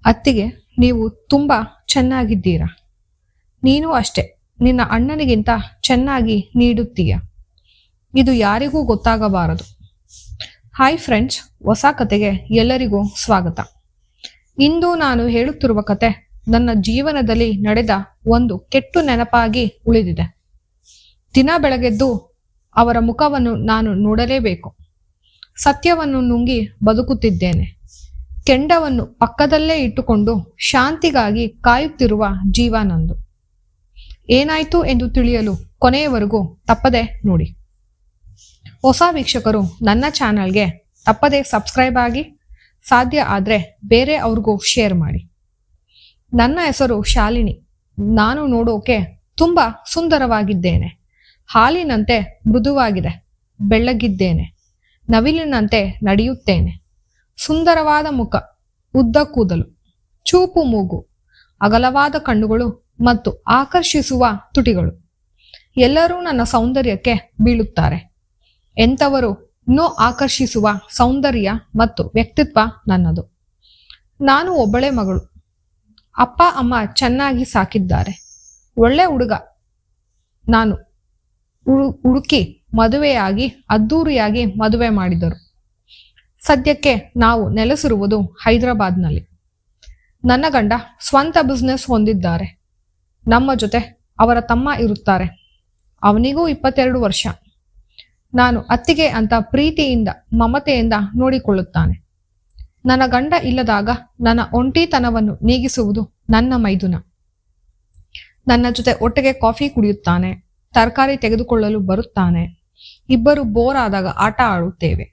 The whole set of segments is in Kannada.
ಅತ್ತಿಗೆ, ನೀವು ತುಂಬಾ ಚೆನ್ನಾಗಿದ್ದೀರಾ. ನೀನು ಅಷ್ಟೆ, ನಿನ್ನ ಅಣ್ಣನಿಗಿಂತ ಚೆನ್ನಾಗಿ ನೀಡುತ್ತೀಯ. ಇದು ಯಾರಿಗೂ ಗೊತ್ತಾಗಬಾರದು. ಹಾಯ್ ಫ್ರೆಂಡ್ಸ್, ಹೊಸ ಕತೆಗೆ ಎಲ್ಲರಿಗೂ ಸ್ವಾಗತ. ಇಂದು ನಾನು ಹೇಳುತ್ತಿರುವ ಕತೆ ನನ್ನ ಜೀವನದಲ್ಲಿ ನಡೆದ ಒಂದು ಕೆಟ್ಟು ನೆನಪಾಗಿ ಉಳಿದಿದೆ. ದಿನ ಬೆಳಗೆದ್ದು ಅವರ ಮುಖವನ್ನು ನಾನು ನೋಡಲೇಬೇಕು. ಸತ್ಯವನ್ನು ನುಂಗಿ ಬದುಕುತ್ತಿದ್ದೇನೆ. ಕೆಂಡವನ್ನು ಪಕ್ಕದಲ್ಲೇ ಇಟ್ಟುಕೊಂಡು ಶಾಂತಿಗಾಗಿ ಕಾಯುತ್ತಿರುವ ಜೀವ ನಂದು. ಏನಾಯ್ತು ಎಂದು ತಿಳಿಯಲು ಕೊನೆಯವರೆಗೂ ತಪ್ಪದೆ ನೋಡಿ. ಹೊಸ ವೀಕ್ಷಕರು ನನ್ನ ಚಾನಲ್ಗೆ ತಪ್ಪದೆ ಸಬ್ಸ್ಕ್ರೈಬ್ ಆಗಿ, ಸಾಧ್ಯ ಆದ್ರೆ ಬೇರೆ ಅವ್ರಿಗೂ ಶೇರ್ ಮಾಡಿ. ನನ್ನ ಹೆಸರು ಶಾಲಿನಿ. ನಾನು ನೋಡೋಕೆ ತುಂಬಾ ಸುಂದರವಾಗಿದ್ದೇನೆ. ಹಾಲಿನಂತೆ ಮೃದುವಾಗಿದೆ. ಬೆಳ್ಳಗಿದ್ದೇನೆ. ನವಿಲಿನಂತೆ ನಡೆಯುತ್ತೇನೆ. ಸುಂದರವಾದ ಮುಖ, ಉದ್ದ ಕೂದಲು, ಚೂಪು ಮೂಗು, ಅಗಲವಾದ ಕಣ್ಣುಗಳು ಮತ್ತು ಆಕರ್ಷಿಸುವ ತುಟಿಗಳು. ಎಲ್ಲರೂ ನನ್ನ ಸೌಂದರ್ಯಕ್ಕೆ ಬೀಳುತ್ತಾರೆ. ಎಂಥವರು ಇನ್ನೂ ಆಕರ್ಷಿಸುವ ಸೌಂದರ್ಯ ಮತ್ತು ವ್ಯಕ್ತಿತ್ವ ನನ್ನದು. ನಾನು ಒಬ್ಬಳೇ ಮಗಳು. ಅಪ್ಪ ಅಮ್ಮ ಚೆನ್ನಾಗಿ ಸಾಕಿದ್ದಾರೆ. ಒಳ್ಳೆ ಹುಡುಗ ನಾನು ಹುಡುಕಿ ಮದುವೆಯಾಗಿ ಅದ್ದೂರಿಯಾಗಿ ಮದುವೆ ಮಾಡಿದರು. ಸದ್ಯಕ್ಕೆ ನಾವು ನೆಲೆಸಿರುವುದು ಹೈದರಾಬಾದ್ನಲ್ಲಿ. ನನ್ನ ಗಂಡ ಸ್ವಂತ ಬಿಸ್ನೆಸ್ ಹೊಂದಿದ್ದಾರೆ. ನಮ್ಮ ಜೊತೆ ಅವರ ತಮ್ಮ ಇರುತ್ತಾರೆ. ಅವನಿಗೂ 22 ವರ್ಷ. ನಾನು ಅತ್ತಿಗೆ ಅಂತ ಪ್ರೀತಿಯಿಂದ ಮಮತೆಯಿಂದ ನೋಡಿಕೊಳ್ಳುತ್ತಾನೆ. ನನ್ನ ಗಂಡ ಇಲ್ಲದಾಗ ನನ್ನ ಒಂಟಿತನವನ್ನು ನೀಗಿಸುವುದು ನನ್ನ ಮೈದುನ. ನನ್ನ ಜೊತೆ ಒಟ್ಟಿಗೆ ಕಾಫಿ ಕುಡಿಯುತ್ತಾನೆ. ತರಕಾರಿ ತೆಗೆದುಕೊಳ್ಳಲು ಬರುತ್ತಾನೆ. ಇಬ್ಬರು ಬೋರ್ ಆದಾಗ ಆಟ ಆಡುತ್ತೇವೆ.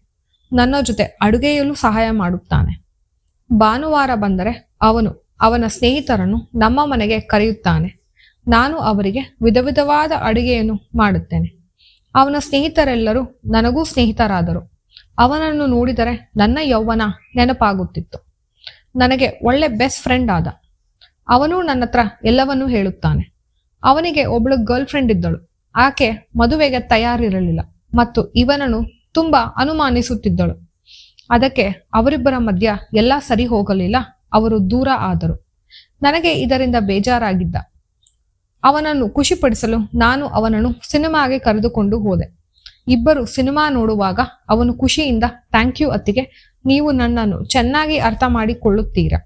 ನನ್ನ ಜೊತೆ ಅಡುಗೆಯಲ್ಲೂ ಸಹಾಯ ಮಾಡುತ್ತಾನೆ. ಭಾನುವಾರ ಬಂದರೆ ಅವನ ಸ್ನೇಹಿತರನ್ನು ನಮ್ಮ ಮನೆಗೆ ಕರೆಯುತ್ತಾನೆ. ನಾನು ಅವರಿಗೆ ವಿಧ ವಿಧವಾದ ಅಡುಗೆಯನ್ನು ಮಾಡುತ್ತೇನೆ. ಅವನ ಸ್ನೇಹಿತರೆಲ್ಲರೂ ನನಗೂ ಸ್ನೇಹಿತರಾದರು. ಅವನನ್ನು ನೋಡಿದರೆ ನನ್ನ ಯೌವನ ನೆನಪಾಗುತ್ತಿತ್ತು. ನನಗೆ ಒಳ್ಳೆ ಬೆಸ್ಟ್ ಫ್ರೆಂಡ್ ಆದ. ಅವನು ನನ್ನ ಹತ್ರ ಎಲ್ಲವನ್ನೂ ಹೇಳುತ್ತಾನೆ. ಅವನಿಗೆ ಒಬ್ಬಳು ಗರ್ಲ್ ಫ್ರೆಂಡ್ ಇದ್ದಳು. ಆಕೆ ಮದುವೆಗೆ ತಯಾರಿರಲಿಲ್ಲ ಮತ್ತು ಇವನನ್ನು ತುಂಬಾ ಅನುಮಾನಿಸುತ್ತಿದ್ದಳು. ಅದಕ್ಕೆ ಅವರಿಬ್ಬರ ಮಧ್ಯ ಎಲ್ಲ ಸರಿ ಹೋಗಲಿಲ್ಲ. ಅವರು ದೂರ ಆದರು. ನನಗೆ ಇದರಿಂದ ಬೇಜಾರಾಗಿದ್ದ. ಅವನನ್ನು ಖುಷಿಪಡಿಸಲು ನಾನು ಅವನನ್ನು ಸಿನಿಮಾಗೆ ಕರೆದುಕೊಂಡು ಹೋದೆ. ಇಬ್ಬರು ಸಿನಿಮಾ ನೋಡುವಾಗ ಅವನು ಖುಷಿಯಿಂದ, ಥ್ಯಾಂಕ್ ಯು ಅತ್ತಿಗೆ, ನೀವು ನನ್ನನ್ನು ಚೆನ್ನಾಗಿ ಅರ್ಥ ಮಾಡಿಕೊಳ್ಳುತ್ತೀರಾ.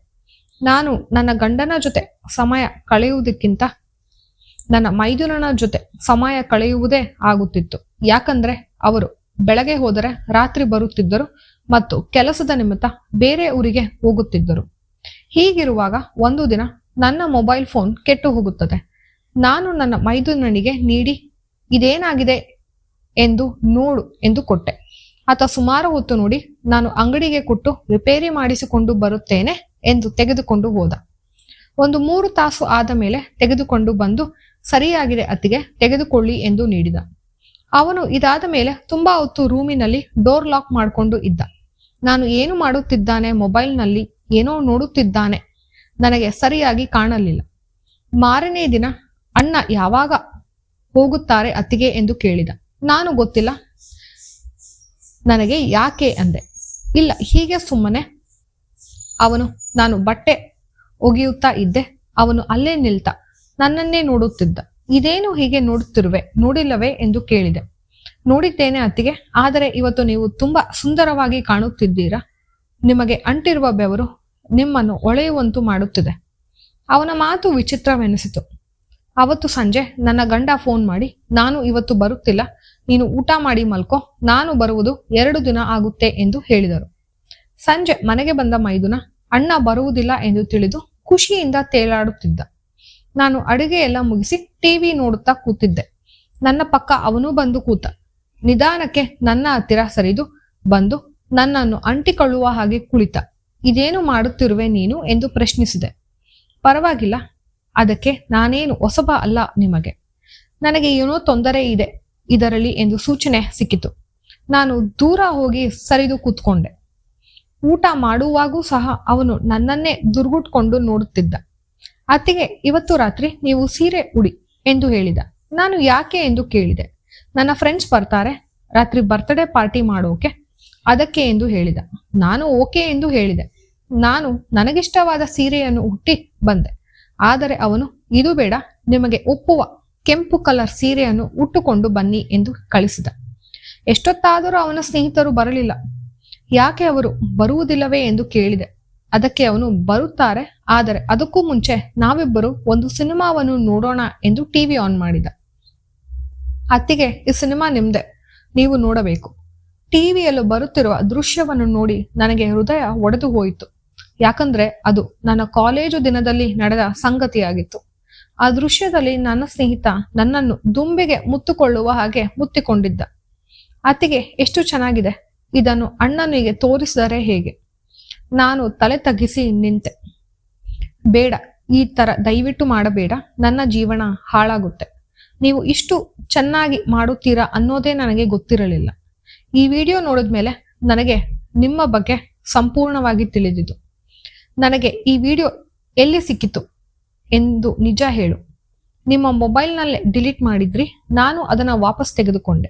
ನಾನು ನನ್ನ ಗಂಡನ ಜೊತೆ ಸಮಯ ಕಳೆಯುವುದಕ್ಕಿಂತ ನನ್ನ ಮೈದುನನ ಜೊತೆ ಸಮಯ ಕಳೆಯುವುದೇ ಆಗುತ್ತಿತ್ತು. ಯಾಕಂದ್ರೆ ಅವರು ಬೆಳಗ್ಗೆ ಹೋದರೆ ರಾತ್ರಿ ಬರುತ್ತಿದ್ದರು ಮತ್ತು ಕೆಲಸದ ನಿಮಿತ್ತ ಬೇರೆ ಊರಿಗೆ ಹೋಗುತ್ತಿದ್ದರು. ಹೀಗಿರುವಾಗ ಒಂದು ದಿನ ನನ್ನ ಮೊಬೈಲ್ ಫೋನ್ ಕೆಟ್ಟು ಹೋಗುತ್ತದೆ. ನಾನು ನನ್ನ ಮೈದುನನಿಗೆ ನೀಡಿ, ಇದೇನಾಗಿದೆ ಎಂದು ನೋಡು ಎಂದು ಕೊಟ್ಟೆ. ಆತ ಸುಮಾರು ಹೊತ್ತು ನೋಡಿ, ನಾನು ಅಂಗಡಿಗೆ ಕೊಟ್ಟು ರಿಪೇರಿ ಮಾಡಿಸಿಕೊಂಡು ಬರುತ್ತೇನೆ ಎಂದು ತೆಗೆದುಕೊಂಡು ಹೋದ. ಒಂದು 3 ತಾಸು ಆದ ಮೇಲೆ ತೆಗೆದುಕೊಂಡು ಬಂದು, ಸರಿಯಾಗಿದೆ ಅತ್ತಿಗೆ, ತೆಗೆದುಕೊಳ್ಳಿ ಎಂದು ನೀಡಿದ. ಅವನು ಇದಾದ ಮೇಲೆ ತುಂಬಾ ಹೊತ್ತು ರೂಮಿನಲ್ಲಿ ಡೋರ್ ಲಾಕ್ ಮಾಡಿಕೊಂಡು ಇದ್ದ. ನಾನು ಏನು ಮಾಡುತ್ತಿದ್ದಾನೆ, ಮೊಬೈಲ್ನಲ್ಲಿ ಏನೋ ನೋಡುತ್ತಿದ್ದಾನೆ, ನನಗೆ ಸರಿಯಾಗಿ ಕಾಣಲಿಲ್ಲ. ಮಾರನೇ ದಿನ ಅಣ್ಣ ಯಾವಾಗ ಹೋಗುತ್ತಾರೆ ಅತ್ತಿಗೆ ಎಂದು ಕೇಳಿದ. ನಾನು ಗೊತ್ತಿಲ್ಲ ನನಗೆ ಯಾಕೆ ಅಂದೆ. ಇಲ್ಲ, ಹೀಗೆ ಸುಮ್ಮನೆ. ನಾನು ಬಟ್ಟೆ ಒಗೆಯುತ್ತಾ ಇದ್ದೆ. ಅವನು ಅಲ್ಲೇ ನಿಲ್ತ ನನ್ನನ್ನೇ ನೋಡುತ್ತಿದ್ದ. ಇದೇನು ಹೀಗೆ ನೋಡುತ್ತಿರುವೆ, ನೋಡಿಲ್ಲವೇ ಎಂದು ಕೇಳಿದೆ. ನೋಡಿದ್ದೇನೆ ಅತ್ತಿಗೆ, ಆದರೆ ಇವತ್ತು ನೀವು ತುಂಬಾ ಸುಂದರವಾಗಿ ಕಾಣುತ್ತಿದ್ದೀರಾ. ನಿಮಗೆ ಅಂಟಿರುವ ಬೆವರು ನಿಮ್ಮನ್ನು ಒಳೆಯುವಂತೂ ಮಾಡುತ್ತಿದೆ. ಅವನ ಮಾತು ವಿಚಿತ್ರವೆನಿಸಿತು. ಅವತ್ತು ಸಂಜೆ ನನ್ನ ಗಂಡ ಫೋನ್ ಮಾಡಿ, ನಾನು ಇವತ್ತು ಬರುತ್ತಿಲ್ಲ, ನೀನು ಊಟ ಮಾಡಿ ಮಲ್ಕೋ, ನಾನು ಬರುವುದು 2 ದಿನ ಆಗುತ್ತೆ ಎಂದು ಹೇಳಿದರು. ಸಂಜೆ ಮನೆಗೆ ಬಂದ ಮೈದುನ ಅಣ್ಣ ಬರುವುದಿಲ್ಲ ಎಂದು ತಿಳಿದು ಖುಷಿಯಿಂದ ತೇಲಾಡುತ್ತಿದ್ದ. ನಾನು ಅಡುಗೆ ಎಲ್ಲ ಮುಗಿಸಿ ಟಿವಿ ನೋಡುತ್ತಾ ಕೂತಿದ್ದೆ. ನನ್ನ ಪಕ್ಕ ಅವನು ಬಂದು ಕೂತ. ನಿಧಾನಕ್ಕೆ ನನ್ನ ಹತ್ತಿರ ಸರಿದು ಬಂದು ನನ್ನನ್ನು ಅಂಟಿಕೊಳ್ಳುವ ಹಾಗೆ ಕುಳಿತ. ಇದೇನು ಮಾಡುತ್ತಿರುವೆ ನೀನು ಎಂದು ಪ್ರಶ್ನಿಸಿದೆ. ಪರವಾಗಿಲ್ಲ, ಅದಕ್ಕೆ ನಾನೇನು ಹೊಸಬ ಅಲ್ಲ ನಿಮಗೆ. ನನಗೆ ಏನೋ ತೊಂದರೆ ಇದೆ ಇದರಲ್ಲಿ ಎಂದು ಸೂಚನೆ ಸಿಕ್ಕಿತು. ನಾನು ದೂರ ಹೋಗಿ ಸರಿದು ಕೂತ್ಕೊಂಡೆ. ಊಟ ಮಾಡುವಾಗೂ ಸಹ ಅವನು ನನ್ನನ್ನೇ ದುರ್ಗುಟ್ಕೊಂಡು ನೋಡುತ್ತಿದ್ದ. ಅತ್ತಿಗೆ, ಇವತ್ತು ರಾತ್ರಿ ನೀವು ಸೀರೆ ಉಡಿ ಎಂದು ಹೇಳಿದ. ನಾನು ಯಾಕೆ ಎಂದು ಕೇಳಿದೆ. ನನ್ನ ಫ್ರೆಂಡ್ಸ್ ಬರ್ತಾರೆ ರಾತ್ರಿ ಬರ್ತ್ಡೇ ಪಾರ್ಟಿ ಮಾಡೋಕೆ, ಅದಕ್ಕೆ ಎಂದು ಹೇಳಿದ. ನಾನು ಓಕೆ ಎಂದು ಹೇಳಿದೆ. ನಾನು ನನಗಿಷ್ಟವಾದ ಸೀರೆಯನ್ನು ಉಟ್ಟಿ ಬಂದೆ. ಆದರೆ ಅವನು ಇದು ಬೇಡ, ನಿಮಗೆ ಒಪ್ಪುವ ಕೆಂಪು ಕಲರ್ ಸೀರೆಯನ್ನು ಉಟ್ಟುಕೊಂಡು ಬನ್ನಿ ಎಂದು ಕಳಿಸಿದ. ಎಷ್ಟೊತ್ತಾದರೂ ಅವನ ಸ್ನೇಹಿತರು ಬರಲಿಲ್ಲ. ಯಾಕೆ ಅವರು ಬರುವುದಿಲ್ಲವೇ ಎಂದು ಕೇಳಿದೆ. ಅದಕ್ಕೆ ಅವನು ಬರುತ್ತಾರೆ, ಆದರೆ ಅದಕ್ಕೂ ಮುಂಚೆ ನಾವಿಬ್ಬರು ಒಂದು ಸಿನಿಮಾವನ್ನು ನೋಡೋಣ ಎಂದು ಟಿವಿ ಆನ್ ಮಾಡಿದ. ಅತ್ತಿಗೆ, ಈ ಸಿನಿಮಾ ನಿಮ್ದೆ, ನೀವು ನೋಡಬೇಕು. ಟಿವಿಯಲ್ಲೂ ಬರುತ್ತಿರುವ ದೃಶ್ಯವನ್ನು ನೋಡಿ ನನಗೆ ಹೃದಯ ಒಡೆದು ಹೋಯಿತು. ಯಾಕಂದ್ರೆ ಅದು ನನ್ನ ಕಾಲೇಜು ದಿನದಲ್ಲಿ ನಡೆದ ಸಂಗತಿಯಾಗಿತ್ತು. ಆ ದೃಶ್ಯದಲ್ಲಿ ನನ್ನ ಸ್ನೇಹಿತ ನನ್ನನ್ನು ದುಂಬಿಗೆ ಮುತ್ತುಕೊಳ್ಳುವ ಹಾಗೆ ಮುತ್ತಿಕೊಂಡಿದ್ದ. ಅತ್ತಿಗೆ, ಎಷ್ಟು ಚೆನ್ನಾಗಿದೆ, ಇದನ್ನು ಅಣ್ಣನಿಗೆ ತೋರಿಸಿದರೆ ಹೇಗೆ? ನಾನು ತಲೆ ತಗ್ಗಿಸಿ ನಿಂತೆ. ಬೇಡ, ಈ ತರ ದಯವಿಟ್ಟು ಮಾಡಬೇಡ, ನನ್ನ ಜೀವನ ಹಾಳಾಗುತ್ತೆ. ನೀವು ಇಷ್ಟು ಚೆನ್ನಾಗಿ ಮಾಡುತ್ತೀರಾ ಅನ್ನೋದೇ ನನಗೆ ಗೊತ್ತಿರಲಿಲ್ಲ. ಈ ವಿಡಿಯೋ ನೋಡಿದ್ಮೇಲೆ ನನಗೆ ನಿಮ್ಮ ಬಗ್ಗೆ ಸಂಪೂರ್ಣವಾಗಿ ತಿಳಿದಿತು. ನನಗೆ ಈ ವಿಡಿಯೋ ಎಲ್ಲಿ ಸಿಕ್ಕಿತು ಎಂದು ನಿಜ ಹೇಳು. ನಿಮ್ಮ ಮೊಬೈಲ್ನಲ್ಲೇ ಡಿಲೀಟ್ ಮಾಡಿದ್ರಿ, ನಾನು ಅದನ್ನು ವಾಪಸ್ ತೆಗೆದುಕೊಂಡೆ.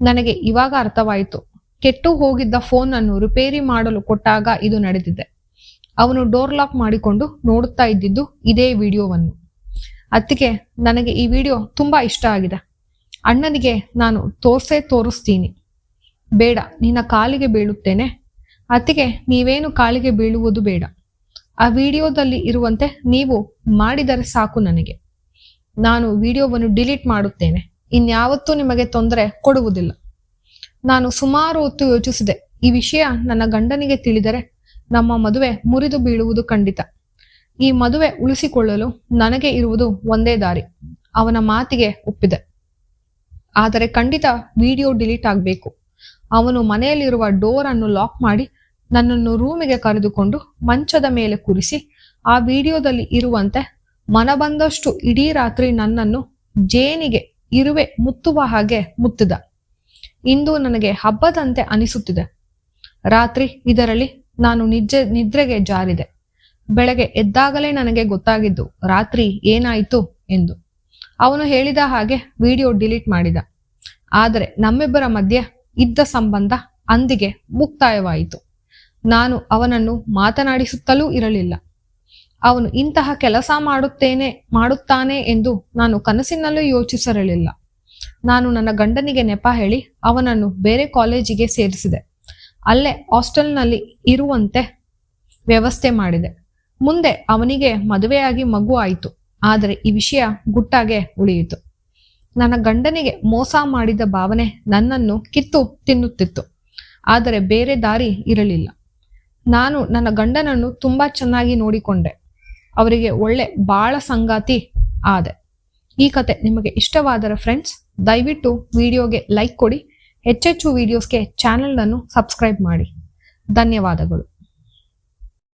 ನನಗೆ ಇವಾಗ ಅರ್ಥವಾಯಿತು. ಕೆಟ್ಟು ಹೋಗಿದ್ದ ಫೋನ್ ಅನ್ನು ರಿಪೇರಿ ಮಾಡಲು ಕೊಟ್ಟಾಗ ಇದು ನಡೆದಿದೆ. ಅವನು ಡೋರ್ ಲಾಕ್ ಮಾಡಿಕೊಂಡು ನೋಡುತ್ತಾ ಇದ್ದಿದ್ದು ಇದೇ ವಿಡಿಯೋವನ್ನು. ಅತ್ತಿಗೆ, ನನಗೆ ಈ ವಿಡಿಯೋ ತುಂಬಾ ಇಷ್ಟ ಆಗಿದೆ. ಅಣ್ಣನಿಗೆ ನಾನು ತೋರಿಸ್ತೀನಿ. ಬೇಡ, ನಿನ್ನ ಕಾಲಿಗೆ ಬೀಳುತ್ತೇನೆ. ಅತ್ತಿಗೆ, ನೀವೇನು ಕಾಲಿಗೆ ಬೀಳುವುದು ಬೇಡ. ಆ ವಿಡಿಯೋದಲ್ಲಿ ಇರುವಂತೆ ನೀವು ಮಾಡಿದರೆ ಸಾಕು. ನನಗೆ ನಾನು ವಿಡಿಯೋವನ್ನು ಡಿಲೀಟ್ ಮಾಡುತ್ತೇನೆ. ಇನ್ಯಾವತ್ತೂ ನಿಮಗೆ ತೊಂದರೆ ಕೊಡುವುದಿಲ್ಲ. ನಾನು ಸುಮಾರು ಹೊತ್ತು ಯೋಚಿಸಿದೆ. ಈ ವಿಷಯ ನನ್ನ ಗಂಡನಿಗೆ ತಿಳಿದರೆ ನಮ್ಮ ಮದುವೆ ಮುರಿದು ಬೀಳುವುದು ಖಂಡಿತ. ಈ ಮದುವೆ ಉಳಿಸಿಕೊಳ್ಳಲು ನನಗೆ ಇರುವುದು ಒಂದೇ ದಾರಿ. ಅವನ ಮಾತಿಗೆ ಒಪ್ಪಿದೆ. ಆದರೆ ಖಂಡಿತ ವಿಡಿಯೋ ಡಿಲೀಟ್ ಆಗಬೇಕು. ಅವನು ಮನೆಯಲ್ಲಿರುವ ಡೋರ್ ಅನ್ನು ಲಾಕ್ ಮಾಡಿ ನನ್ನನ್ನು ರೂಮಿಗೆ ಕರೆದುಕೊಂಡು ಮಂಚದ ಮೇಲೆ ಕೂರಿಸಿ ಆ ವಿಡಿಯೋದಲ್ಲಿ ಇರುವಂತೆ ಮನಬಂದಷ್ಟು ಇಡೀ ರಾತ್ರಿ ನನ್ನನ್ನು ಜೇನಿಗೆ ಇರುವೆ ಮುತ್ತುವ ಹಾಗೆ ಮುತ್ತಿದ. ಇಂದು ನನಗೆ ಹಬ್ಬದಂತೆ ಅನಿಸುತ್ತಿದೆ. ರಾತ್ರಿ ಇದರಲ್ಲಿ ನಾನು ನಿದ್ರೆಗೆ ಜಾರಿದೆ. ಬೆಳಗ್ಗೆ ಎದ್ದಾಗಲೇ ನನಗೆ ಗೊತ್ತಾಗಿದ್ದು ರಾತ್ರಿ ಏನಾಯಿತು ಎಂದು. ಅವನು ಹೇಳಿದ ಹಾಗೆ ವಿಡಿಯೋ ಡಿಲೀಟ್ ಮಾಡಿದ. ಆದರೆ ನಮ್ಮಿಬ್ಬರ ಮಧ್ಯೆ ಇದ್ದ ಸಂಬಂಧ ಅಂದಿಗೆ ಮುಕ್ತಾಯವಾಯಿತು. ನಾನು ಅವನನ್ನು ಮಾತನಾಡಿಸುತ್ತಲೂ ಇರಲಿಲ್ಲ. ಅವನು ಇಂತಹ ಕೆಲಸ ಮಾಡುತ್ತಾನೆ ಎಂದು ನಾನು ಕನಸಿನಲ್ಲೂ ಯೋಚಿಸಿರಲಿಲ್ಲ. ನಾನು ನನ್ನ ಗಂಡನಿಗೆ ನೆಪ ಹೇಳಿ ಅವನನ್ನು ಬೇರೆ ಕಾಲೇಜಿಗೆ ಸೇರಿಸಿದೆ. ಅಲ್ಲೇ ಹಾಸ್ಟೆಲ್ನಲ್ಲಿ ಇರುವಂತೆ ವ್ಯವಸ್ಥೆ ಮಾಡಿದೆ. ಮುಂದೆ ಅವನಿಗೆ ಮದುವೆಯಾಗಿ ಮಗು ಆಯಿತು. ಆದರೆ ಈ ವಿಷಯ ಗುಟ್ಟಾಗೆ ಉಳಿಯಿತು. ನನ್ನ ಗಂಡನಿಗೆ ಮೋಸ ಮಾಡಿದ ಭಾವನೆ ನನ್ನನ್ನು ಕಿತ್ತು ತಿನ್ನುತ್ತಿತ್ತು. ಆದರೆ ಬೇರೆ ದಾರಿ ಇರಲಿಲ್ಲ. ನಾನು ನನ್ನ ಗಂಡನನ್ನು ತುಂಬಾ ಚೆನ್ನಾಗಿ ನೋಡಿಕೊಂಡೆ. ಅವರಿಗೆ ಒಳ್ಳೆ ಬಾಳ ಸಂಗಾತಿ ಆದೆ. ಈ ಕತೆ ನಿಮಗೆ ಇಷ್ಟವಾದರೆ ಫ್ರೆಂಡ್ಸ್, ದಯವಿಟ್ಟು ವಿಡಿಯೋಗೆ ಲೈಕ್ ಕೊಡಿ. ಹೆಚ್ಚೆಚ್ಚು ವಿಡಿಯೋಸ್ಗೆ ಚಾನೆಲ್ ಅನ್ನು ಸಬ್ಸ್ಕ್ರೈಬ್ ಮಾಡಿ. ಧನ್ಯವಾದಗಳು.